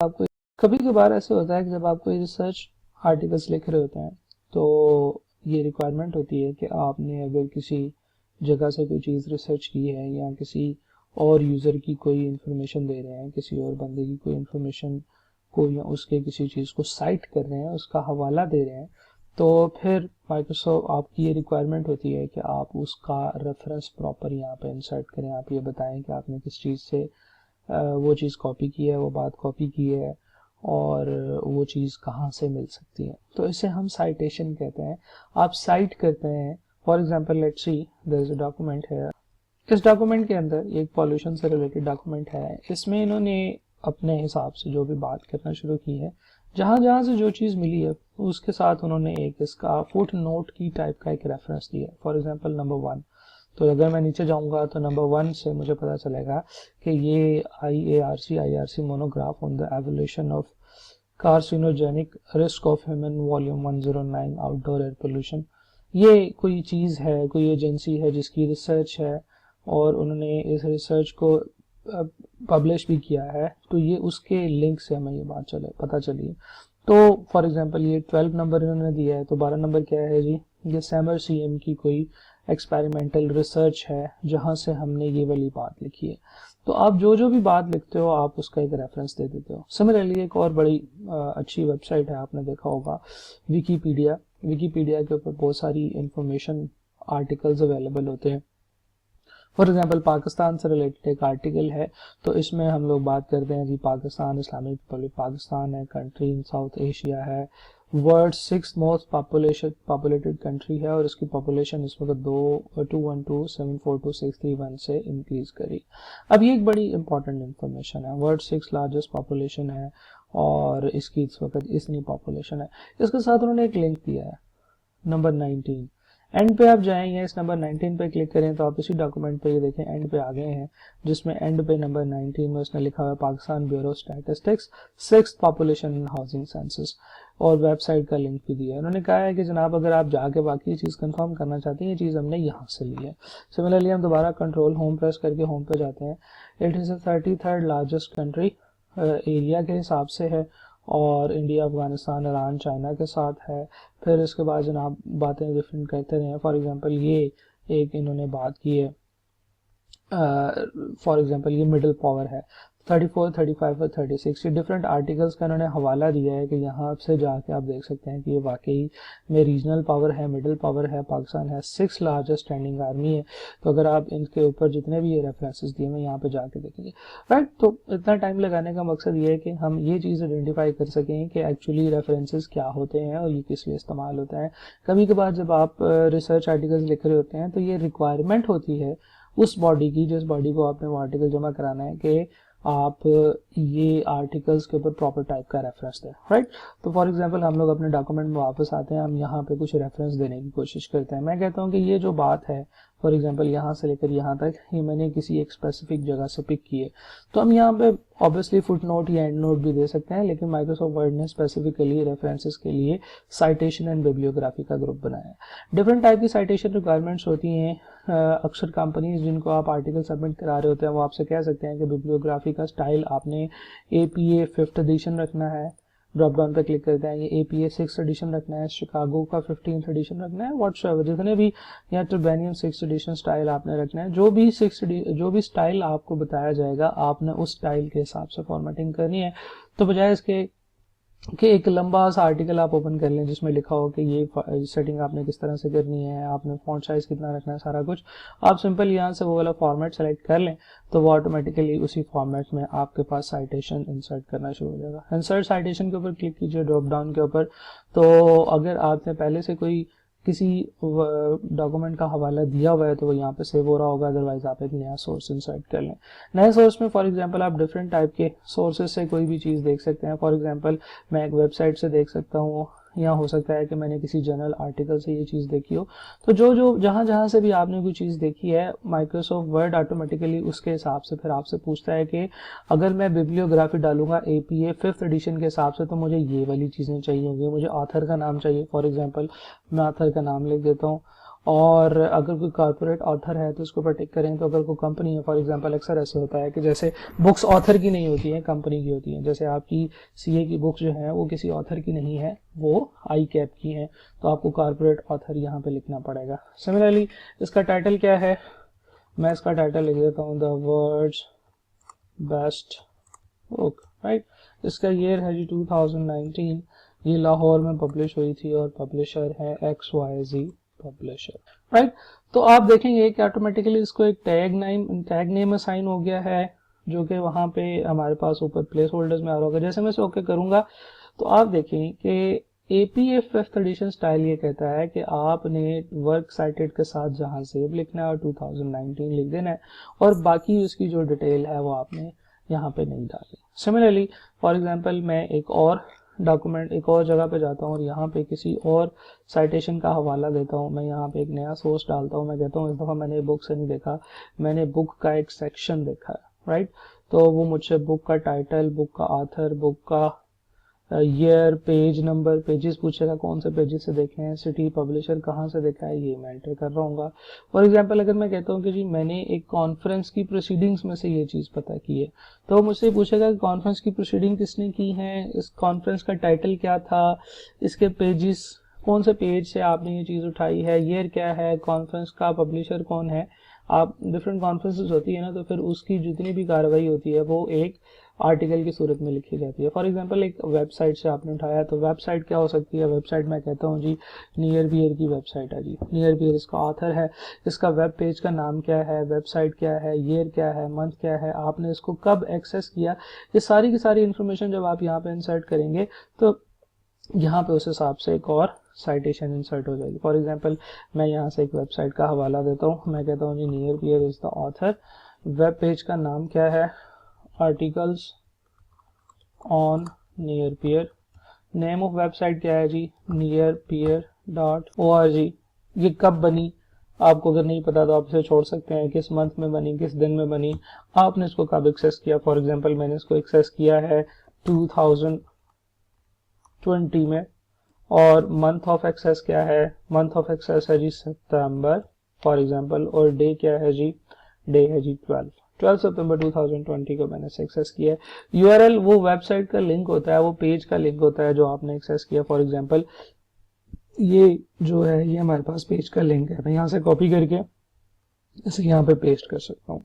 आपको कभी कभार ऐसे होता है कि जब आप कोई रिसर्च आर्टिकल्स लिख रहे होते हैं तो ये रिक्वायरमेंट होती है कि आपने अगर किसी जगह से कोई चीज़ रिसर्च की है या किसी और यूज़र की कोई इन्फॉर्मेशन दे रहे हैं, किसी और बंदे की कोई इन्फॉर्मेशन को या उसके किसी चीज़ को साइट कर रहे हैं, उसका हवाला दे रहे हैं, तो फिर माइक्रोसॉफ्ट आपकी ये रिक्वायरमेंट होती है कि आप उसका रेफरेंस प्रॉपर यहाँ पे इंसर्ट करें। आप ये बताएं कि आपने किस चीज़ से वो चीज़ कॉपी की है, वो बात कॉपी की है और वो चीज़ कहाँ से मिल सकती है। तो इसे हम साइटेशन कहते हैं। आप साइट करते हैं। For example let's see there is a document है। इस डॉक्यूमेंट के अंदर एक पॉल्यूशन से रिलेटेड डॉक्यूमेंट है। इसमें इन्होंने अपने हिसाब से जो भी बात करना शुरू की है, जहाँ जहाँ से जो चीज़ मिली है उसके साथ उन्होंने एक इसका फुट नोट की टाइप का एक रेफरेंस दिया है। For example number 1। तो अगर मैं नीचे जाऊंगा तो नंबर 1 से मुझे पता चलेगा कि ये IARC monograph on the evolution of carcinogenic risk of human volume 109 outdoor air pollution. ये कोई चीज़ है, कोई एजेंसी है जिसकी रिसर्च है और उन्होंने इस रिसर्च को पब्लिश भी किया है। तो ये उसके लिंक से हमें ये बात पता चली है। तो फॉर एग्जांपल ये 12 नंबर इन्होंने दिया है, तो 12 नंबर क्या है जी? ये सैमर CM की कोई एक्सपेरिमेंटल रिसर्च है जहां से हमने ये वाली बात लिखी है। तो आप जो जो भी बात लिखते हो आप उसका एक रेफरेंस दे देते हो। सिमिलरली एक और बड़ी अच्छी वेबसाइट है, आपने देखा होगा, विकीपीडिया। विकीपीडिया के ऊपर बहुत सारी इंफॉर्मेशन आर्टिकल्स अवेलेबल होते हैं। फॉर एग्जांपल पाकिस्तान से रिलेटेड एक आर्टिकल है, तो इसमें हम लोग बात करते हैं जी पाकिस्तान इस्लामिक रिपब्लिक पाकिस्तान है, कंट्री इन साउथ एशिया है, world 6th most populated country है और इसकी पॉपुलेशन इस वक्त 212742631 से इंक्रीज करी। अब ये एक बड़ी इंपॉर्टेंट इंफॉर्मेशन है। वर्ल्ड 6th लार्जेस्ट पॉपुलेशन है और इसकी इस वक्त इतनी पॉपुलेशन है। इसके साथ उन्होंने एक लिंक दिया है नंबर 19। एंड पे आप जाएंगे, इस नंबर 19 पे क्लिक करें तो आप इसी डॉक्यूमेंट पे ये देखें एंड पे आ गए हैं, जिसमें एंड पे नंबर 19 में उसने लिखा हुआ है Pakistan bureau statistics 6th population in housing census और वेबसाइट का लिंक भी दिया है। उन्होंने कहा है कि जनाब अगर आप जाके बाकी चीज़ कंफर्म करना चाहते हैं, ये चीज़ हमने यहाँ से ली है। सिमिलरली हम दोबारा कंट्रोल होम प्रेस करके होम पे जाते हैं। It is 33rd largest country area के हिसाब से है और इंडिया, अफगानिस्तान, ईरान, चाइना के साथ है। फिर इसके बाद जनाब बातें डिफरेंट करते रहे। फॉर एग्जांपल ये एक इन्होंने बात की है, फॉर एग्जांपल ये मिडिल पावर है 34, 35 और 36। ये डिफरेंट आर्टिकल्स का इन्होंने हवाला दिया है कि यहाँ से जाके आप देख सकते हैं कि ये वाकई में रीजनल पावर है, मिडिल पावर है, पाकिस्तान है 6th लार्जेस्ट स्टैंडिंग आर्मी है। तो अगर आप इनके ऊपर जितने भी ये रेफरेंसेस दिए हैं यहाँ पे जाके देखेंगे, राइट। तो इतना टाइम लगाने का मकसद ये है कि हम ये चीज़ आइडेंटिफाई कर सकें कि एक्चुअली रेफरेंसेस क्या होते हैं और ये किस लिए इस्तेमाल होता है। कभी कभार जब आप रिसर्च आर्टिकल्स लिख रहे होते हैं तो ये रिक्वायरमेंट होती है उस बॉडी की, जिस बॉडी को आपने वो आर्टिकल जमा कराना है, कि आप ये आर्टिकल्स के ऊपर प्रॉपर टाइप का रेफरेंस दें, राइट। तो फॉर एग्जांपल हम लोग अपने डॉक्यूमेंट में वापस आते हैं, हम यहाँ पे कुछ रेफरेंस देने की कोशिश करते हैं। मैं कहता हूँ कि ये जो बात है फॉर एग्जांपल यहाँ से लेकर यहाँ तक ये मैंने किसी एक स्पेसिफिक जगह से पिक की है, तो हम यहाँ पे ऑब्वियसली फुट नोट या एंड नोट भी दे सकते हैं, लेकिन माइक्रोसॉफ्ट वर्ड ने स्पेसिफिकली रेफरेंसेस के लिए साइटेशन एंड बिब्लियोग्राफी का ग्रुप बनाया है। डिफरेंट टाइप की साइटेशन रिक्वायरमेंट्स होती हैं। अक्सर कंपनीज जिनको आप आर्टिकल सबमिट करा रहे होते हैं वो आपसे कह सकते हैं कि बिब्लियोग्राफी का स्टाइल आपने APA 5th एडिशन रखना है। ड्रॉप डाउन पर क्लिक करते हैं, ये APA 6th एडिशन रखना है, शिकागो का 15th एडिशन रखना है, व्हाट्सएवर जितने भी, या ट्रिबेनियम 6th एडिशन स्टाइल आपने रखना है। जो भी स्टाइल आपको बताया जाएगा आपने उस स्टाइल के हिसाब से फॉर्मेटिंग करनी है। तो बजाय इसके कि एक लंबा सा आर्टिकल आप ओपन कर लें जिसमें लिखा हो कि ये सेटिंग आपने किस तरह से करनी है, आपने फॉन्ट साइज कितना रखना है, सारा कुछ आप सिंपल यहाँ से वो वाला फॉर्मेट सेलेक्ट कर लें तो वो ऑटोमेटिकली उसी फॉर्मेट में आपके पास साइटेशन इंसर्ट करना शुरू हो जाएगा। इंसर्ट साइटेशन के ऊपर क्लिक कीजिए ड्रॉप डाउन के ऊपर। तो अगर आपने पहले से कोई किसी डॉक्यूमेंट का हवाला दिया हुआ है तो वो यहाँ पे सेव हो रहा होगा, अदरवाइज आप एक नया सोर्स इंसर्ट कर लें। नए सोर्स में फॉर एग्जांपल आप डिफरेंट टाइप के सोर्सेज से कोई भी चीज़ देख सकते हैं। फॉर एग्जांपल मैं एक वेबसाइट से देख सकता हूँ, या हो सकता है कि मैंने किसी जर्नल आर्टिकल से ये चीज़ देखी हो। तो जो जहाँ से भी आपने कोई चीज़ देखी है, माइक्रोसॉफ्ट वर्ड ऑटोमेटिकली उसके हिसाब से फिर आपसे पूछता है कि अगर मैं बिब्लियोग्राफी डालूंगा APA 5th एडिशन के हिसाब से तो मुझे ये वाली चीज़ें चाहिए होंगी, मुझे ऑथर का नाम चाहिए। फॉर एग्जांपल मैं ऑथर का नाम लिख देता हूँ और अगर कोई कॉर्पोरेट ऑथर है तो उसके ऊपर टिक करें। तो अगर कोई कंपनी है, फॉर एग्जांपल अक्सर ऐसे होता है कि जैसे बुक्स ऑथर की नहीं होती हैं, कंपनी की होती हैं। जैसे आपकी सीए की बुक्स जो है वो किसी ऑथर की नहीं है, वो आई कैप की हैं, तो आपको कॉर्पोरेट ऑथर यहाँ पे लिखना पड़ेगा। सिमिलरली इसका टाइटल क्या है, मैं इसका टाइटल लिख देता हूँ the world's best book, right. इसका ईयर है जी 2019, ये लाहौर में पब्लिश हुई थी और पब्लिशर है XYZ पब्लिशर, राइट। तो आप देखेंगे कि ऑटोमेटिकली इसको एक टैग नेम असाइन हो गया है, जो कि वहाँ पे हमारे पास ऊपर प्लेस होल्डर्स में आ रहा होगा। जैसे मैं इसे ओके करूंगा तो आप देखें कि APA 5th एडिशन स्टाइल ये कहता है कि आपने वर्क साइटेड के साथ जहां सेव लिखना है और 2019 लिख देना है, और बाकी उसकी जो डिटेल है वो आपने यहाँ पे नहीं डाली। सिमिलरली फॉर एग्जांपल मैं एक और डॉक्यूमेंट एक और जगह पे जाता हूँ और यहाँ पे किसी और साइटेशन का हवाला देता हूँ, मैं यहाँ पे एक नया सोर्स डालता हूँ, मैं कहता हूँ इस दफ़ा मैंने बुक से नहीं देखा, मैंने बुक का एक सेक्शन देखा है, राइट। तो वो मुझसे बुक का टाइटल, बुक का ऑथर, बुक का ईयर, पेज नंबर, पेजेस पूछेगा कौन से पेजेस से देखे हैं, सिटी, पब्लिशर कहाँ से देखा है, ये मैं एंटर कर रहा हूँ। फॉर एग्जांपल अगर मैं कहता हूँ कि जी मैंने एक कॉन्फ्रेंस की प्रोसीडिंग्स में से ये चीज़ पता की है, तो मुझसे पूछेगा कि कॉन्फ्रेंस की प्रोसीडिंग किसने की है, इस कॉन्फ्रेंस का टाइटल क्या था, इसके पेजेस कौन से पेज से आपने ये चीज़ उठाई है, ईयर क्या है, कॉन्फ्रेंस का पब्लिशर कौन है। आप डिफरेंट कॉन्फ्रेंसेस होती है ना, तो फिर उसकी जितनी भी कार्रवाई होती है वो एक आर्टिकल की सूरत में लिखी जाती है। फॉर एग्जांपल एक वेबसाइट से आपने उठाया, तो वेबसाइट क्या हो सकती है, वेबसाइट मैं कहता हूँ जी नियर बियर की वेबसाइट है जी, नियर बियर इसका ऑथर है, इसका वेब पेज का नाम क्या है, वेबसाइट क्या है, ईयर क्या है, मंथ क्या है, आपने इसको कब एक्सेस किया, ये सारी की सारी इन्फॉर्मेशन जब आप यहाँ पे इंसर्ट करेंगे तो यहाँ पे उस हिसाब से एक और साइटेशन इंसर्ट हो जाएगी। फॉर एग्जांपल मैं यहाँ से एक वेबसाइट का हवाला देता हूँ, मैं कहता हूँ जी near bear is the author, web page का नाम क्या है, articles on near pier, name of website क्या है जी nearpeer.org, ये कब बनी, आपको अगर नहीं पता तो आप इसे छोड़ सकते हैं, किस मंथ में बनी, किस दिन में बनी, आपने इसको कब एक्सेस किया। फॉर एग्जांपल मैंने इसको एक्सेस किया है 2020 में, और मंथ ऑफ एक्सेस क्या है, मंथ ऑफ एक्सेस है जी सितंबर फॉर एग्जांपल, और डे क्या है जी, डे है जी 12 सितंबर 2020 को मैंने एक्सेस किया है। यूआरएल वो वेबसाइट का लिंक होता है, वो पेज का लिंक होता है जो आपने एक्सेस किया। फॉर एग्जांपल ये जो है ये हमारे पास पेज का लिंक है, मैं यहाँ से कॉपी करके इसे यहाँ पे पेस्ट कर सकता हूँ।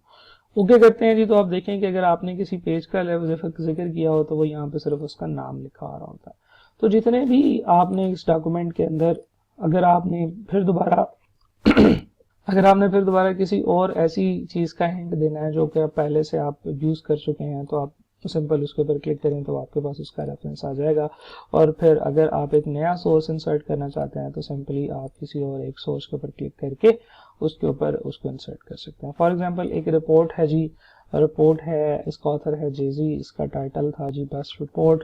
ओके करते हैं जी, तो आप देखें कि अगर आपने किसी पेज का जिक्र किया हो तो वो यहाँ पे सिर्फ उसका नाम लिखा आ रहा होता है। तो जितने भी आपने इस डॉक्यूमेंट के अंदर अगर आपने फिर दोबारा किसी और ऐसी चीज का हिंट देना है जो कि आप पहले से आप यूज कर चुके हैं, तो आप सिंपल उसके ऊपर क्लिक करें तो आपके पास उसका रेफरेंस आ जाएगा। और फिर अगर आप एक नया सोर्स इंसर्ट करना चाहते हैं तो सिंपली आप किसी और एक सोर्स के ऊपर क्लिक करके उसके ऊपर उसको इंसर्ट कर सकते हैं। फॉर एग्जांपल एक रिपोर्ट है जी, रिपोर्ट है, इसका ऑथर है जेजी, इसका टाइटल था जी बेस्ट रिपोर्ट,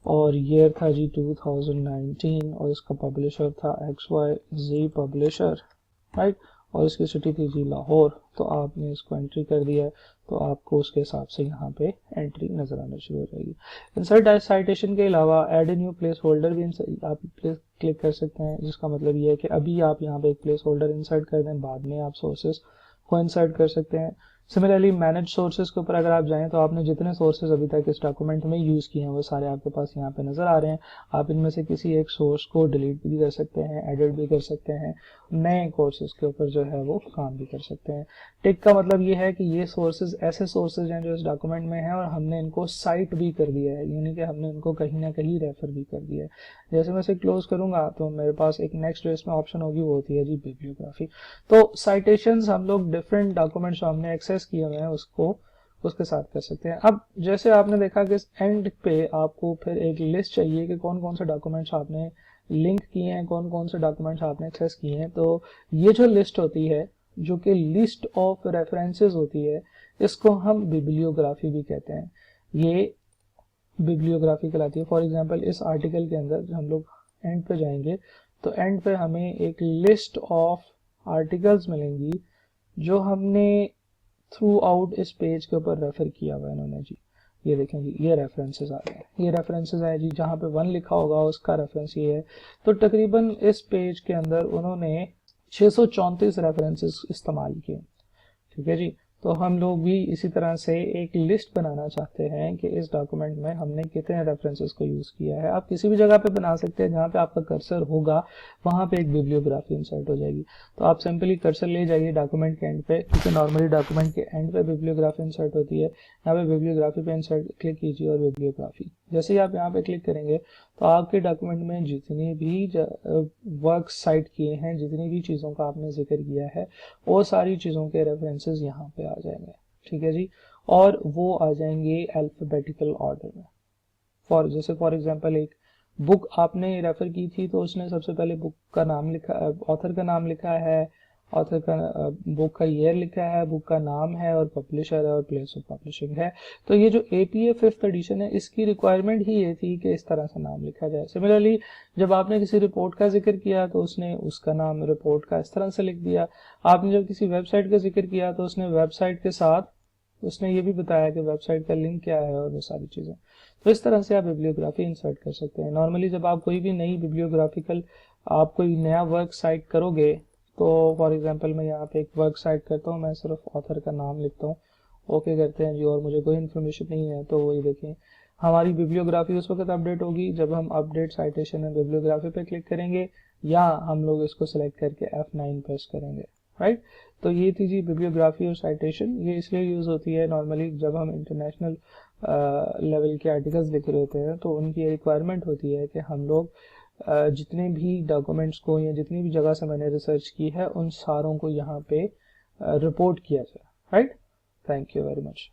और ईयर था जी 2019, और इसका पब्लिशर था XYZ पब्लिशर, राइट, और इसकी सिटी थी जी लाहौर। तो आपने इसको एंट्री कर दिया है तो आपको उसके हिसाब से यहाँ पे एंट्री नजर आना शुरू हो जाएगी। इंसर्ट साइटेशन के अलावा add a new placeholder भी आप क्लिक कर सकते हैं, जिसका मतलब ये है कि अभी आप यहाँ पे एक प्लेस होल्डर इंसर्ट कर दें, बाद में आप सोर्सेस को इंसर्ट कर सकते हैं। सिमिलरली मैनेज सोर्सेज के ऊपर अगर आप जाएं तो आपने जितने सोर्सेज अभी तक इस डॉक्यूमेंट में यूज किए हैं वो सारे आपके पास यहाँ पे नजर आ रहे हैं। आप इनमें से किसी एक सोर्स को डिलीट भी कर सकते हैं, एडिट भी कर सकते हैं, नए कोर्सेज के ऊपर जो है वो काम भी कर सकते हैं। टिक का मतलब ये है कि ये सोर्सेज ऐसे सोर्सेज हैं जो इस डॉक्यूमेंट में हैं और हमने इनको साइट भी कर दिया है, यानी कि हमने इनको कहीं ना कहीं रेफर भी कर दिया है। जैसे मैं इसे क्लोज करूंगा तो मेरे पास एक नेक्स्ट जो इसमें ऑप्शन होगी वो होती है जी बिब्लियोग्राफी। तो साइटेशंस हम लोग डिफरेंट डॉक्यूमेंट्स जो हमने एक्सेस किए हुए हैं उसको उसके साथ कर सकते हैं। अब जैसे आपने देखा कि एंड पे आपको फिर एक लिस्ट चाहिए कि कौन कौन से डॉक्यूमेंट्स आपने लिंक किए हैं, कौन कौन से डॉक्यूमेंट्स आपने एक्सेस किए हैं। तो ये जो लिस्ट होती है जो कि लिस्ट ऑफ रेफरेंसेस होती है, इसको हम बिब्लियोग्राफी भी कहते हैं, ये बिब्लियोग्राफी कहलाती है। फॉर एग्जांपल इस आर्टिकल के अंदर हम लोग एंड पे जाएंगे तो एंड पे हमें एक लिस्ट ऑफ आर्टिकल्स मिलेंगी जो हमने थ्रू आउट इस पेज के ऊपर रेफर किया हुआ है इन्होंने जी। ये देखें जी, ये रेफरेंसेस आ गए हैं, ये रेफरेंसेस है जी, जहाँ पे 1 लिखा होगा उसका रेफरेंस ये है। तो तकरीबन इस पेज के अंदर उन्होंने 634 रेफरेंसेस इस्तेमाल किए। ठीक है जी। तो हम लोग भी इसी तरह से एक लिस्ट बनाना चाहते हैं कि इस डॉक्यूमेंट में हमने कितने रेफरेंसेस को यूज़ किया है। आप किसी भी जगह पे बना सकते हैं, जहाँ पे आपका कर्सर होगा वहाँ पे एक बिब्लियोग्राफी इंसर्ट हो जाएगी। तो आप सिंपली कर्सर ले जाइए डॉक्यूमेंट के एंड पे, क्योंकि नॉर्मली डॉक्यूमेंट के एंड पे बिब्लियोग्राफी इंसर्ट होती है। यहाँ पे बिब्लियोग्राफी पे इंसर्ट क्लिक कीजिए और बिब्लियोग्राफी, जैसे ही आप यहाँ पे क्लिक करेंगे तो आपके डॉक्यूमेंट में जितनी भी वर्क साइट किए हैं, जितनी भी चीज़ों का आपने जिक्र किया है, वो सारी चीज़ों के रेफरेंसेस यहाँ पे आ जाएंगे। ठीक है जी। और वो आ जाएंगे अल्फाबेटिकल ऑर्डर में। जैसे फॉर एग्जांपल एक बुक आपने रेफर की थी, तो उसने सबसे पहले बुक का नाम लिखा, ऑथर का नाम लिखा है, ऑथर का बुक का ईयर लिखा है, बुक का नाम है और पब्लिशर है और प्लेस ऑफ पब्लिशिंग है। तो ये जो एपीए 5th एडिशन है, इसकी रिक्वायरमेंट ही ये थी कि इस तरह से नाम लिखा जाए। सिमिलरली जब आपने किसी रिपोर्ट का जिक्र किया तो उसने उसका नाम रिपोर्ट का इस तरह से लिख दिया। आपने जब किसी वेबसाइट का जिक्र किया तो उसने वेबसाइट के साथ उसने ये भी बताया कि वेबसाइट का लिंक क्या है और वो सारी चीज़ें। तो इस तरह से आप बिब्लियोग्राफी इंसर्ट कर सकते हैं। नॉर्मली जब आप कोई भी नई बिब्लियोग्राफिकल आप कोई नया वर्क साइट करोगे, तो फॉर एग्जांपल मैं यहाँ पे एक वर्क साइट करता हूँ, मैं सिर्फ ऑथर का नाम लिखता हूँ, ओके करते हैं जी, और मुझे कोई इन्फॉर्मेशन नहीं है, तो वही देखें हमारी बिब्लियोग्राफी उस वक्त अपडेट होगी जब हम अपडेट साइटेशन एंड बिब्लियोग्राफी पे क्लिक करेंगे, या हम लोग इसको सेलेक्ट करके F9 प्रेस करेंगे। राइट। तो ये थी जी बिब्लियोग्राफी और साइटेशन। ये इसलिए यूज़ होती है नॉर्मली जब हम इंटरनेशनल लेवल के आर्टिकल्स लिख रहे होते हैं, तो उनकी रिक्वायरमेंट होती है कि हम लोग जितने भी डॉक्यूमेंट्स को या जितनी भी जगह से मैंने रिसर्च की है उन सारों को यहाँ पे रिपोर्ट किया जाए। Right. Thank you very much.